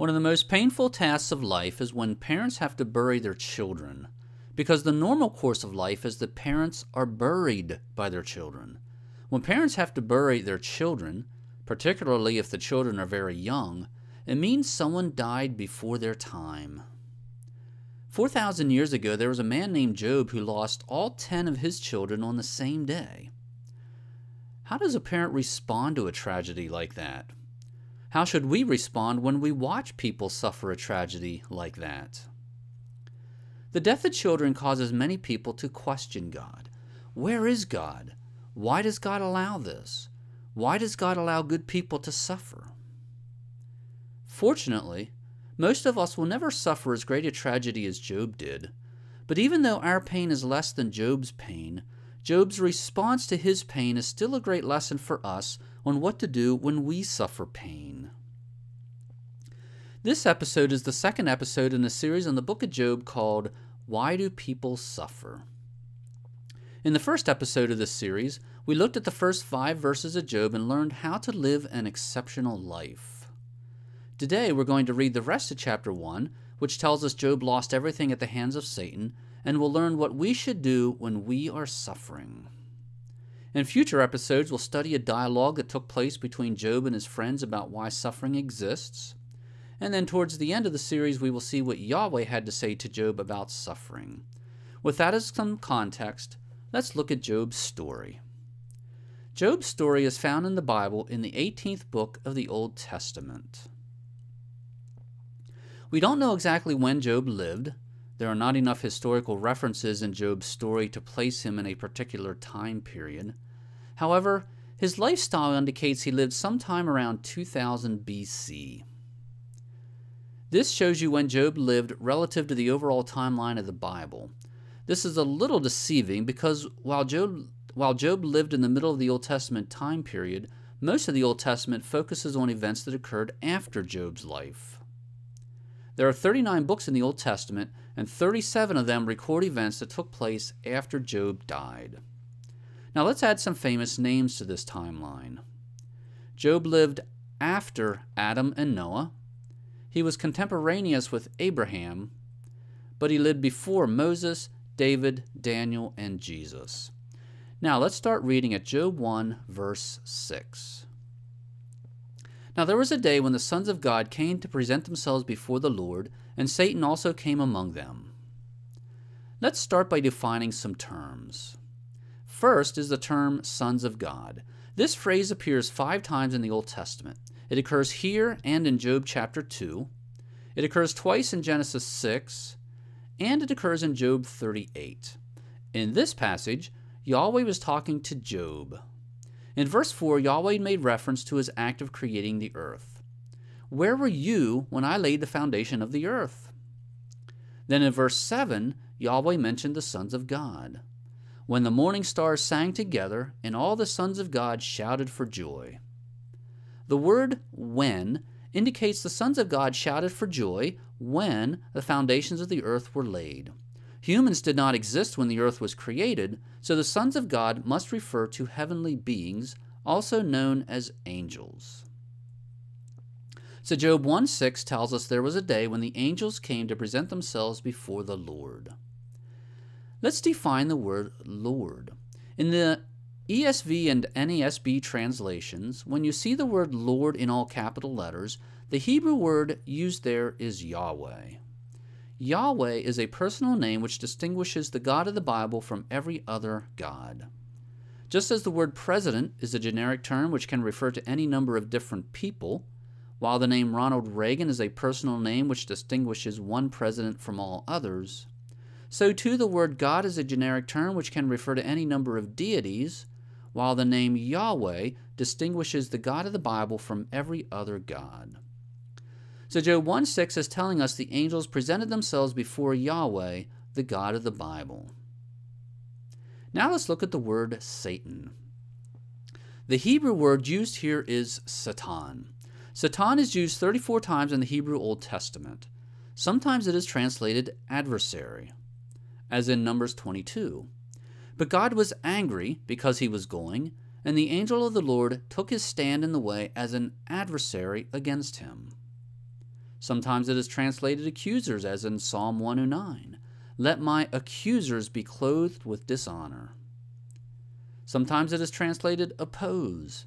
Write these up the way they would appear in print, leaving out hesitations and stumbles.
One of the most painful tasks of life is when parents have to bury their children, because the normal course of life is that parents are buried by their children. When parents have to bury their children, particularly if the children are very young, it means someone died before their time. 4,000 years ago, there was a man named Job who lost all 10 of his children on the same day. How does a parent respond to a tragedy like that? How should we respond when we watch people suffer a tragedy like that? The death of children causes many people to question God. Where is God? Why does God allow this? Why does God allow good people to suffer? Fortunately, most of us will never suffer as great a tragedy as Job did. But even though our pain is less than Job's pain, Job's response to his pain is still a great lesson for us on what to do when we suffer pain. This episode is the second episode in a series on the book of Job called Why Do People Suffer? In the first episode of this series, we looked at the first 5 verses of Job and learned how to live an exceptional life. Today we're going to read the rest of chapter 1, which tells us Job lost everything at the hands of Satan, and we'll learn what we should do when we are suffering. In future episodes, we'll study a dialogue that took place between Job and his friends about why suffering exists. And then towards the end of the series, we will see what Yahweh had to say to Job about suffering. With that as some context, let's look at Job's story. Job's story is found in the Bible in the 18th book of the Old Testament. We don't know exactly when Job lived. There are not enough historical references in Job's story to place him in a particular time period. However, his lifestyle indicates he lived sometime around 2000 BC. This shows you when Job lived relative to the overall timeline of the Bible. This is a little deceiving because while Job lived in the middle of the Old Testament time period, most of the Old Testament focuses on events that occurred after Job's life. There are 39 books in the Old Testament, and 37 of them record events that took place after Job died. Now let's add some famous names to this timeline. Job lived after Adam and Noah. He was contemporaneous with Abraham, but he lived before Moses, David, Daniel, and Jesus. Now let's start reading at Job 1, verse 6. Now there was a day when the sons of God came to present themselves before the Lord, and Satan also came among them. Let's start by defining some terms. First is the term sons of God. This phrase appears 5 times in the Old Testament. It occurs here and in Job chapter 2. It occurs twice in Genesis 6, and it occurs in Job 38. In this passage, Yahweh was talking to Job. In verse 4, Yahweh made reference to his act of creating the earth. Where were you when I laid the foundation of the earth? Then in verse 7, Yahweh mentioned the sons of God. When the morning stars sang together, and all the sons of God shouted for joy. The word when indicates the sons of God shouted for joy when the foundations of the earth were laid. Humans did not exist when the earth was created, so the sons of God must refer to heavenly beings, also known as angels. So Job 1:6 tells us there was a day when the angels came to present themselves before the Lord. Let's define the word Lord. In the ESV and NASB translations, when you see the word Lord in all capital letters, the Hebrew word used there is Yahweh. Yahweh is a personal name which distinguishes the God of the Bible from every other God. Just as the word president is a generic term which can refer to any number of different people, while the name Ronald Reagan is a personal name which distinguishes one president from all others, so too the word God is a generic term which can refer to any number of deities, while the name Yahweh distinguishes the God of the Bible from every other God. So Job 1:6 is telling us the angels presented themselves before Yahweh, the God of the Bible. Now let's look at the word Satan. The Hebrew word used here is Satan. Satan is used 34 times in the Hebrew Old Testament. Sometimes it is translated adversary, as in Numbers 22. But God was angry because he was going, and the angel of the Lord took his stand in the way as an adversary against him. Sometimes it is translated accusers, as in Psalm 109. Let my accusers be clothed with dishonor. Sometimes it is translated oppose.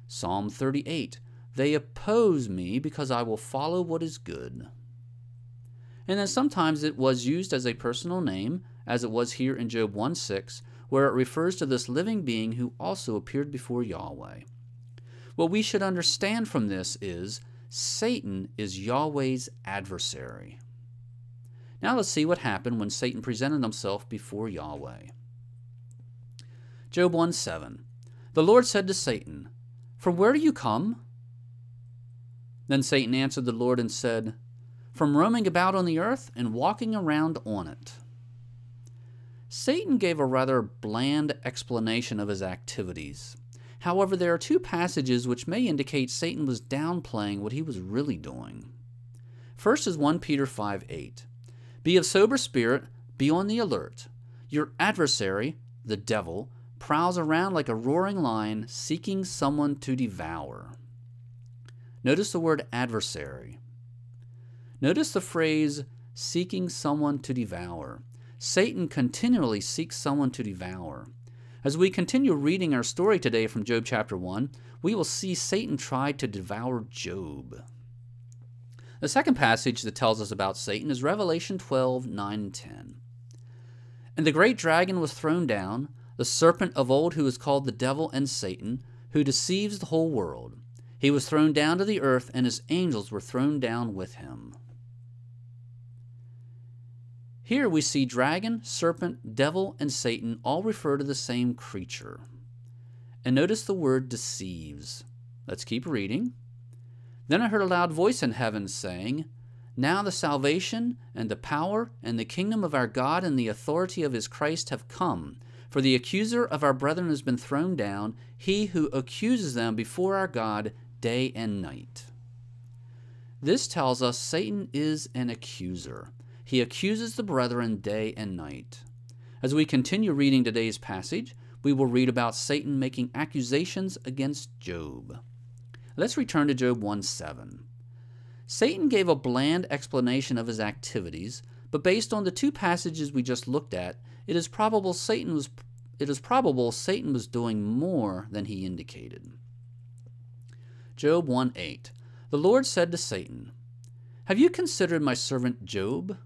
Psalm 38. They oppose me because I will follow what is good. And then sometimes it was used as a personal name, as it was here in Job 1:6, where it refers to this living being who also appeared before Yahweh. What we should understand from this is Satan is Yahweh's adversary. Now let's see what happened when Satan presented himself before Yahweh. Job 1:7. The Lord said to Satan, "From where do you come?" Then Satan answered the Lord and said, "From roaming about on the earth and walking around on it." Satan gave a rather bland explanation of his activities. However, there are two passages which may indicate Satan was downplaying what he was really doing. First is 1 Peter 5:8. Be of sober spirit, be on the alert. Your adversary, the devil, prowls around like a roaring lion, seeking someone to devour. Notice the word adversary. Notice the phrase, seeking someone to devour. Satan continually seeks someone to devour. As we continue reading our story today from Job chapter 1, we will see Satan try to devour Job. The second passage that tells us about Satan is Revelation 12:9 and 10. And the great dragon was thrown down, the serpent of old who is called the devil and Satan, who deceives the whole world. He was thrown down to the earth, and his angels were thrown down with him. Here we see dragon, serpent, devil, and Satan all refer to the same creature. And notice the word deceives. Let's keep reading. Then I heard a loud voice in heaven saying, Now the salvation and the power and the kingdom of our God and the authority of his Christ have come. For the accuser of our brethren has been thrown down, he who accuses them before our God day and night. This tells us Satan is an accuser. He accuses the brethren day and night. As we continue reading today's passage, we will read about Satan making accusations against Job. Let's return to Job 1:7. Satan gave a bland explanation of his activities, but based on the two passages we just looked at, it is probable Satan was doing more than he indicated. Job 1:8. The Lord said to Satan, Have you considered my servant Job?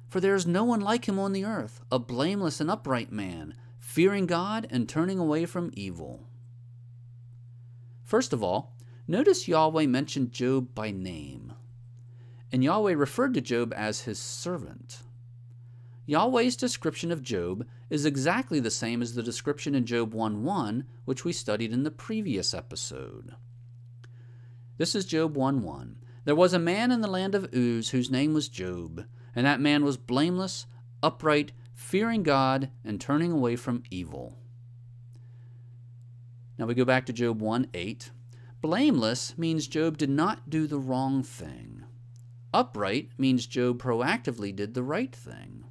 For there is no one like him on the earth, a blameless and upright man, fearing God and turning away from evil. First of all, notice Yahweh mentioned Job by name, and Yahweh referred to Job as his servant. Yahweh's description of Job is exactly the same as the description in Job 1:1, which we studied in the previous episode. This is Job 1:1. There was a man in the land of Uz whose name was Job, and that man was blameless, upright, fearing God, and turning away from evil. Now we go back to Job 1:8. Blameless means Job did not do the wrong thing. Upright means Job proactively did the right thing.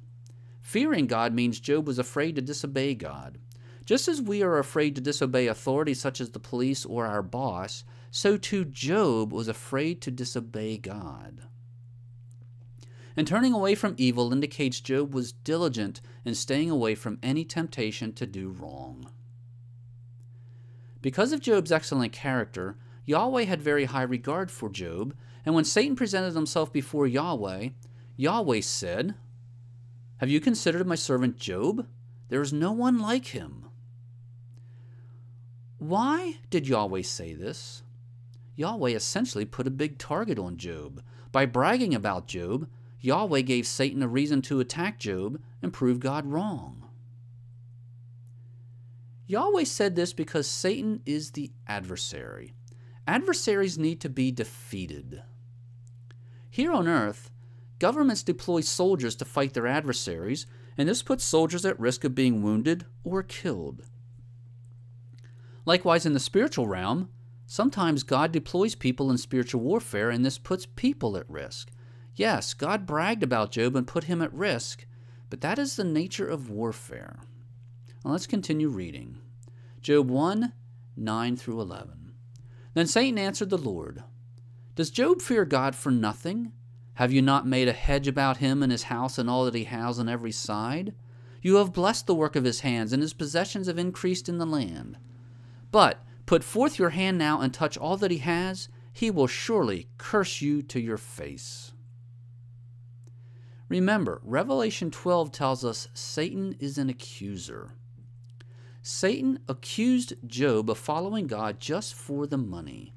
Fearing God means Job was afraid to disobey God. Just as we are afraid to disobey authority such as the police or our boss, so too Job was afraid to disobey God. And turning away from evil indicates Job was diligent in staying away from any temptation to do wrong. Because of Job's excellent character, Yahweh had very high regard for Job, and when Satan presented himself before Yahweh, Yahweh said, Have you considered my servant Job? There is no one like him. Why did Yahweh say this? Yahweh essentially put a big target on Job. By bragging about Job, Yahweh gave Satan a reason to attack Job and prove God wrong. Yahweh said this because Satan is the adversary. Adversaries need to be defeated. Here on earth, governments deploy soldiers to fight their adversaries, and this puts soldiers at risk of being wounded or killed. Likewise, in the spiritual realm, sometimes God deploys people in spiritual warfare, and this puts people at risk. Yes, God bragged about Job and put him at risk, but that is the nature of warfare. Now let's continue reading. Job 1:9 through 11. Then Satan answered the Lord, Does Job fear God for nothing? Have you not made a hedge about him and his house and all that he has on every side? You have blessed the work of his hands, and his possessions have increased in the land. But put forth your hand now and touch all that he has. He will surely curse you to your face." Remember, Revelation 12 tells us Satan is an accuser. Satan accused Job of following God just for the money.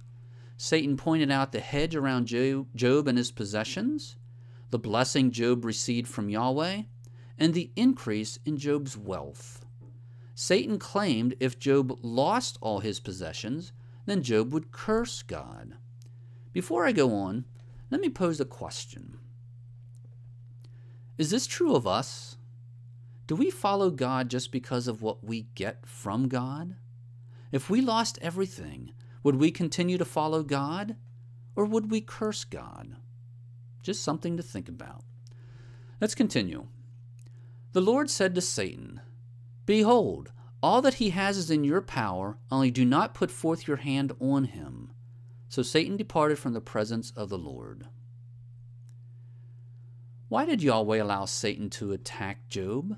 Satan pointed out the hedge around Job and his possessions, the blessing Job received from Yahweh, and the increase in Job's wealth. Satan claimed if Job lost all his possessions, then Job would curse God. Before I go on, let me pose a question. Is this true of us? Do we follow God just because of what we get from God? If we lost everything, would we continue to follow God, or would we curse God? Just something to think about. Let's continue. The Lord said to Satan, "Behold, all that he has is in your power, only do not put forth your hand on him." So Satan departed from the presence of the Lord. Why did Yahweh allow Satan to attack Job?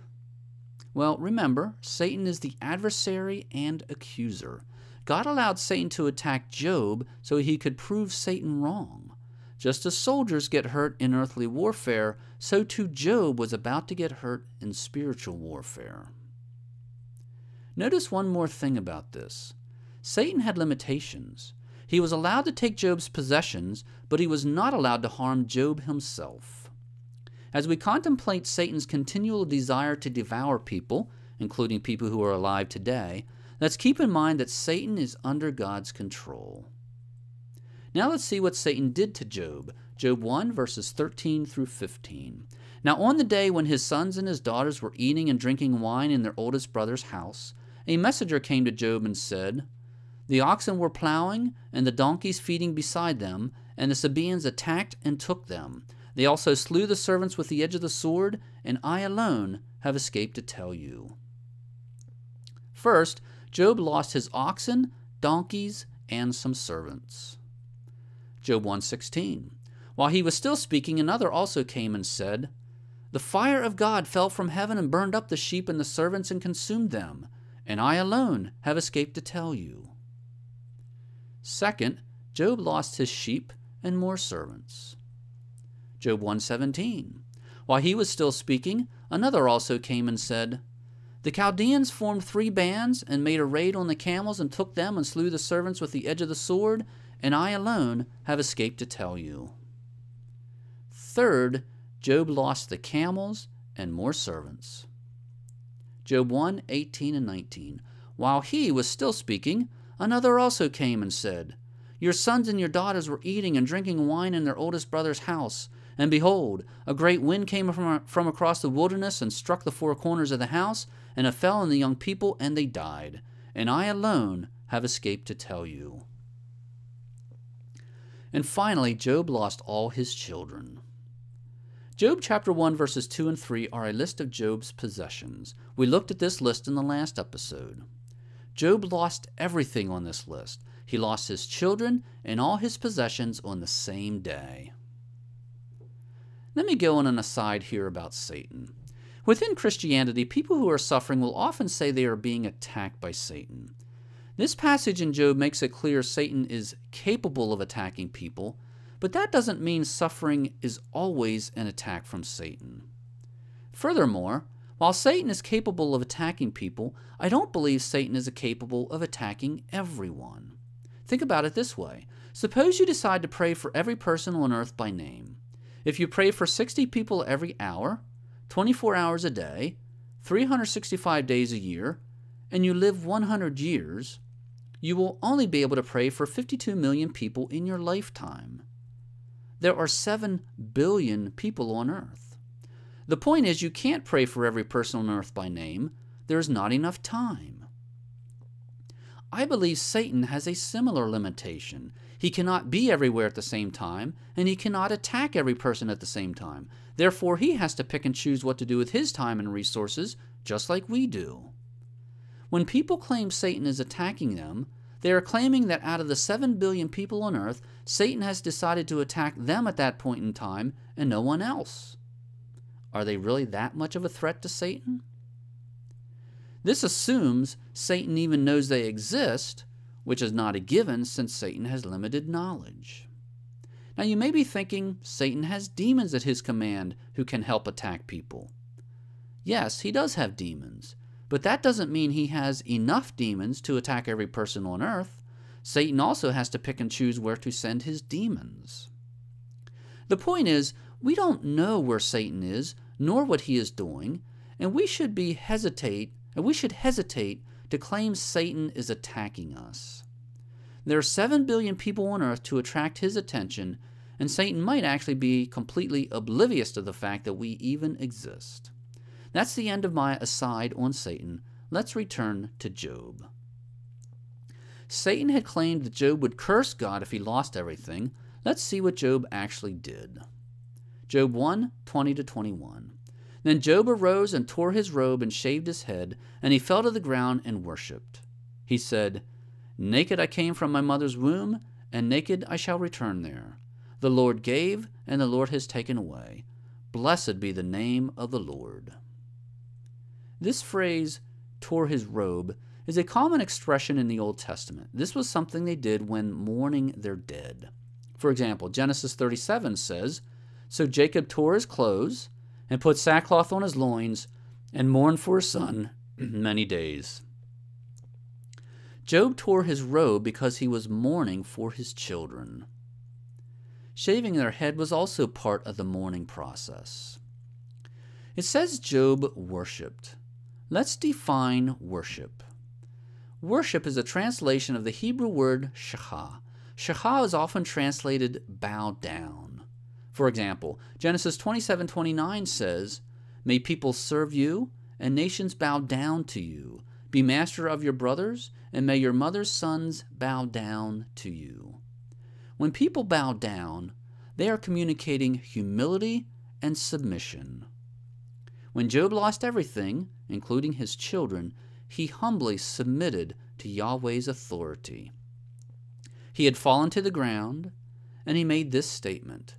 Well, remember, Satan is the adversary and accuser. God allowed Satan to attack Job so he could prove Satan wrong. Just as soldiers get hurt in earthly warfare, so too Job was about to get hurt in spiritual warfare. Notice one more thing about this. Satan had limitations. He was allowed to take Job's possessions, but he was not allowed to harm Job himself. As we contemplate Satan's continual desire to devour people, including people who are alive today, let's keep in mind that Satan is under God's control. Now let's see what Satan did to Job. Job 1, verses 13 through 15. Now on the day when his sons and his daughters were eating and drinking wine in their oldest brother's house, a messenger came to Job and said, "The oxen were plowing, and the donkeys feeding beside them, and the Sabaeans attacked and took them. They also slew the servants with the edge of the sword, and I alone have escaped to tell you." First, Job lost his oxen, donkeys, and some servants. Job 1:16. While he was still speaking, another also came and said, "The fire of God fell from heaven and burned up the sheep and the servants and consumed them, and I alone have escaped to tell you." Second, Job lost his sheep and more servants. Job 1:17. While he was still speaking, another also came and said, "The Chaldeans formed 3 bands and made a raid on the camels and took them and slew the servants with the edge of the sword, and I alone have escaped to tell you." Third, Job lost the camels and more servants. Job 1:18 and 19. While he was still speaking, another also came and said, "Your sons and your daughters were eating and drinking wine in their oldest brother's house. And behold, a great wind came from across the wilderness and struck the 4 corners of the house, and it fell on the young people, and they died. And I alone have escaped to tell you." And finally, Job lost all his children. Job chapter 1, verses 2 and 3 are a list of Job's possessions. We looked at this list in the last episode. Job lost everything on this list. He lost his children and all his possessions on the same day. Let me go on an aside here about Satan. Within Christianity, people who are suffering will often say they are being attacked by Satan. This passage in Job makes it clear Satan is capable of attacking people, but that doesn't mean suffering is always an attack from Satan. Furthermore, while Satan is capable of attacking people, I don't believe Satan is capable of attacking everyone. Think about it this way. Suppose you decide to pray for every person on earth by name. If you pray for 60 people every hour, 24 hours a day, 365 days a year, and you live 100 years, you will only be able to pray for 52 million people in your lifetime. There are 7 billion people on earth. The point is, you can't pray for every person on earth by name. There is not enough time. I believe Satan has a similar limitation. He cannot be everywhere at the same time, and he cannot attack every person at the same time. Therefore, he has to pick and choose what to do with his time and resources, just like we do. When people claim Satan is attacking them, They are claiming that out of the 7 billion people on earth, Satan has decided to attack them at that point in time and no one else. Are they really that much of a threat to Satan? This assumes Satan even knows they exist, which is not a given since Satan has limited knowledge. Now you may be thinking Satan has demons at his command who can help attack people. Yes, he does have demons, but that doesn't mean he has enough demons to attack every person on earth. Satan also has to pick and choose where to send his demons. The point is, we don't know where Satan is, nor what he is doing, and we should hesitate to claim Satan is attacking us. There are 7 billion people on earth to attract his attention, and Satan might actually be completely oblivious to the fact that we even exist. That's the end of my aside on Satan. Let's return to Job. Satan had claimed that Job would curse God if he lost everything. Let's see what Job actually did. Job 1:20-21. Then Job arose and tore his robe and shaved his head, and he fell to the ground and worshipped. He said, "Naked I came from my mother's womb, and naked I shall return there. The Lord gave, and the Lord has taken away. Blessed be the name of the Lord." This phrase, tore his robe, is a common expression in the Old Testament. This was something they did when mourning their dead. For example, Genesis 37 says, "So Jacob tore his clothes, and put sackcloth on his loins, and mourned for his son many days." Job tore his robe because he was mourning for his children. Shaving their head was also part of the mourning process. It says Job worshipped. Let's define worship. Worship is a translation of the Hebrew word shachah. Shachah is often translated bow down. For example, Genesis 27:29 says, "May people serve you, and nations bow down to you. Be master of your brothers, and may your mother's sons bow down to you." When people bow down, they are communicating humility and submission. When Job lost everything, including his children, he humbly submitted to Yahweh's authority. He had fallen to the ground, and he made this statement,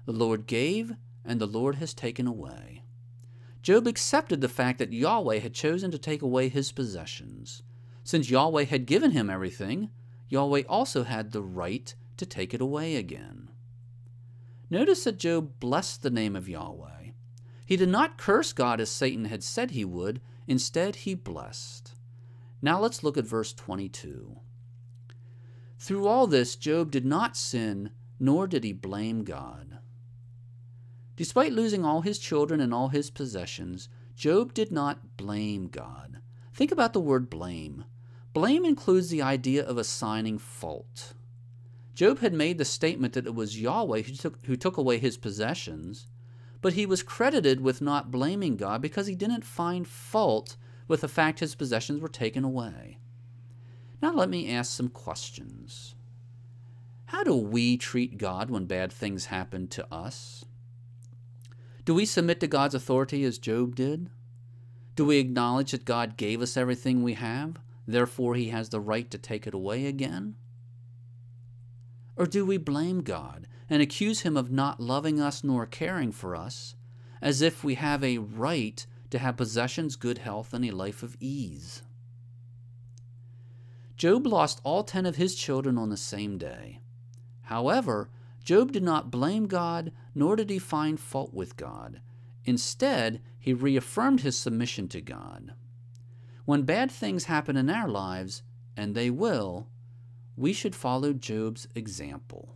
"The Lord gave, and the Lord has taken away." Job accepted the fact that Yahweh had chosen to take away his possessions. Since Yahweh had given him everything, Yahweh also had the right to take it away again. Notice that Job blessed the name of Yahweh. He did not curse God as Satan had said he would. Instead, he blessed. Now let's look at verse 22. Through all this, Job did not sin, nor did he blame God. Despite losing all his children and all his possessions, Job did not blame God. Think about the word blame. Blame includes the idea of assigning fault. Job had made the statement that it was Yahweh who took away his possessions, but he was credited with not blaming God because he didn't find fault with the fact his possessions were taken away. Now let me ask some questions. How do we treat God when bad things happen to us? Do we submit to God's authority as Job did? Do we acknowledge that God gave us everything we have, therefore he has the right to take it away again? Or do we blame God and accuse him of not loving us nor caring for us, as if we have a right to have possessions, good health, and a life of ease? Job lost all 10 of his children on the same day. However, Job did not blame God, nor did he find fault with God. Instead, he reaffirmed his submission to God. When bad things happen in our lives, and they will, we should follow Job's example.